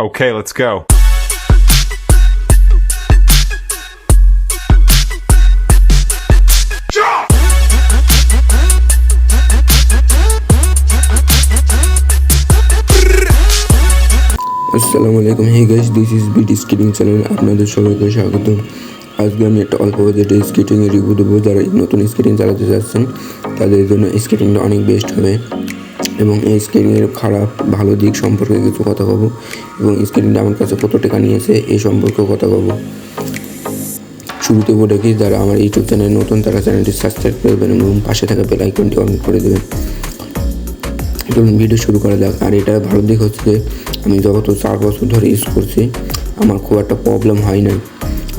Okay, let's go. আসসালামু আলাইকুম। Hey guys, this is BD skating channel. আপনাদের সবাইকে স্বাগত। আজকে আমি একটা অল্প বাজেটে স্কেটিংয়ের রিভিউ দেবো। যারা নতুন স্কেটিং চালাতে চাচ্ছেন তাদের জন্য স্কেটিংটা অনেক বেস্ট হবে, এবং এই স্কেটিংয়ের খারাপ ভালো দিক সম্পর্কে কিছু কথা বলবো, এবং স্কেটিংটা আমার কাছে কত টাকা নিয়েছে এই সম্পর্কেও কথা বলবো। শুরুতে বলে কি, যারা আমার ইউটিউব চ্যানেল নতুন তারা চ্যানেলটি সাবস্ক্রাইব করবেন এবং পাশে থাকা বেল আইকনটি অন করে দেবেন। চলুন ভিডিও শুরু করা যাক। আর এটা ভালো দিক হচ্ছে যে আমি যত 4 বছর ধরে ইউজ করছি আমার খুব একটা প্রবলেম হয় না।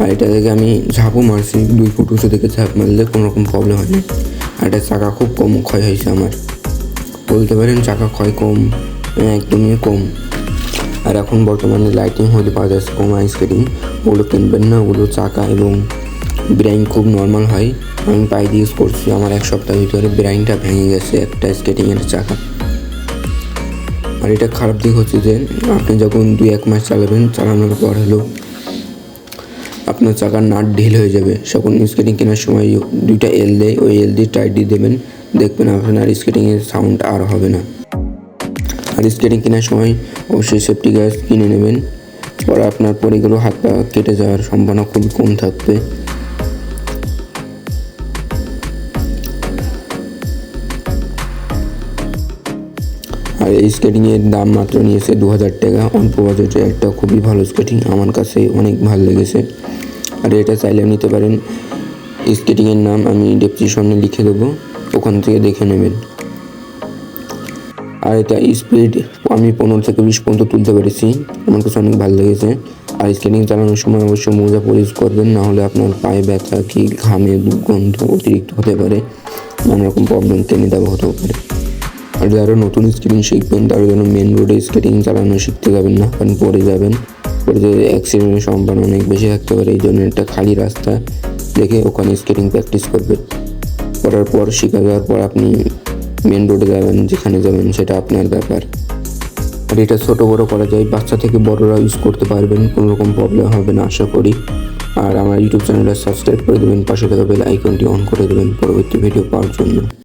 আর এটা থেকে আমি ঝাঁপও মারছি, 2 ফুট উঁচু থেকে ঝাঁপ মারলে কোনো রকম প্রবলেম হয় না। আর এটা চাকা খুব কম ক্ষয় হয়েছে আমার, বলতে পারেন চাকা ক্ষয় কম, একদমই কম। আর এখন বর্তমানে লাইটিং হলে পাওয়া যাচ্ছে কমা স্কেটিং, ওগুলো কিনবেন না। ওগুলো চাকা এবং ব্রেইন খুব নর্মাল হয়। আমি পায়ে দিয়ে ইউজ করছি, আমার 1 সপ্তাহ ভিতরে ব্রেইনটা ভেঙে গেছে একটা স্কেটিংয়ের চাকা। আর এটা খারাপ দিক হচ্ছে যে আপনি যখন 2-1 মাস চালানোর পর হলো আপনার চাকার নাট ঢিল হয়ে যাবে। যখন স্কেটিং কেনার সময় 2টা এল দেয়, ওই এল দিয়ে টাইট দিয়ে দেবেন, দেখবেন আপনার স্কেটিংয়ের সাউন্ড আর হবে না। আর স্কেটিং কেনার সময় অবশ্যই সেফটি গ্লাস কিনে নেবেন, পরে আপনার পরে গেলেও হাত পা কেটে যাওয়ার সম্ভাবনা খুব কম থাকবে। আর এই স্কেটিংয়ের দাম মাত্র নিয়েছে 2000 টাকা। অল্প বাজেটে একটা খুবই ভালো স্কেটিং, আমার কাছে অনেক ভালো লেগেছে। আর এটা চাইলে নিতে পারেন। স্কেটিংয়ের নাম আমি ডেসক্রিপশনে লিখে দেবো, ওখান থেকে দেখে নেবেন। আর এটা স্পিড আমি 15 থেকে 20 পর্যন্ত তুলতে পেরেছি, আমার কাছে অনেক ভালো লেগেছে। আর স্কেটিং চালানোর সময় অবশ্যই মোজা পরিস করবেন, না হলে আপনার পায়ে ব্যথা কি ঘামে দুর্গন্ধ অতিরিক্ত হতে পারে, নানা রকম প্রবলেম টেনে দেওয়া হতে পারে। আর যারা নতুন স্কেটিং শিখবেন তার জন্য মেন রোডে স্কেটিং চালানো শিখতে যাবেন না, কারণ পড়ে যাবেন, পরে যে অ্যাক্সিডেন্টের সম্ভাবনা অনেক বেশি থাকতে পারে। এই জন্য একটা খালি রাস্তা দেখে ওখানে স্কেটিং প্র্যাকটিস করবেন। করার পর শিখে যাওয়ার পর আপনি মেন রোডে যাবেন, যেখানে যাবেন সেটা আপনার ব্যাপার। আর এটা ছোটো বড়ো করা যায়, বাচ্চা থেকে বড়রা ইউজ করতে পারবেন, কোনো রকম প্রবলেম হবে না আশা করি। আর আমার ইউটিউব চ্যানেলটা সাবস্ক্রাইব করে দেবেন, পাশে থাকা বেল আইকনটি অন করে দেবেন পরবর্তী ভিডিও পাওয়ার জন্য।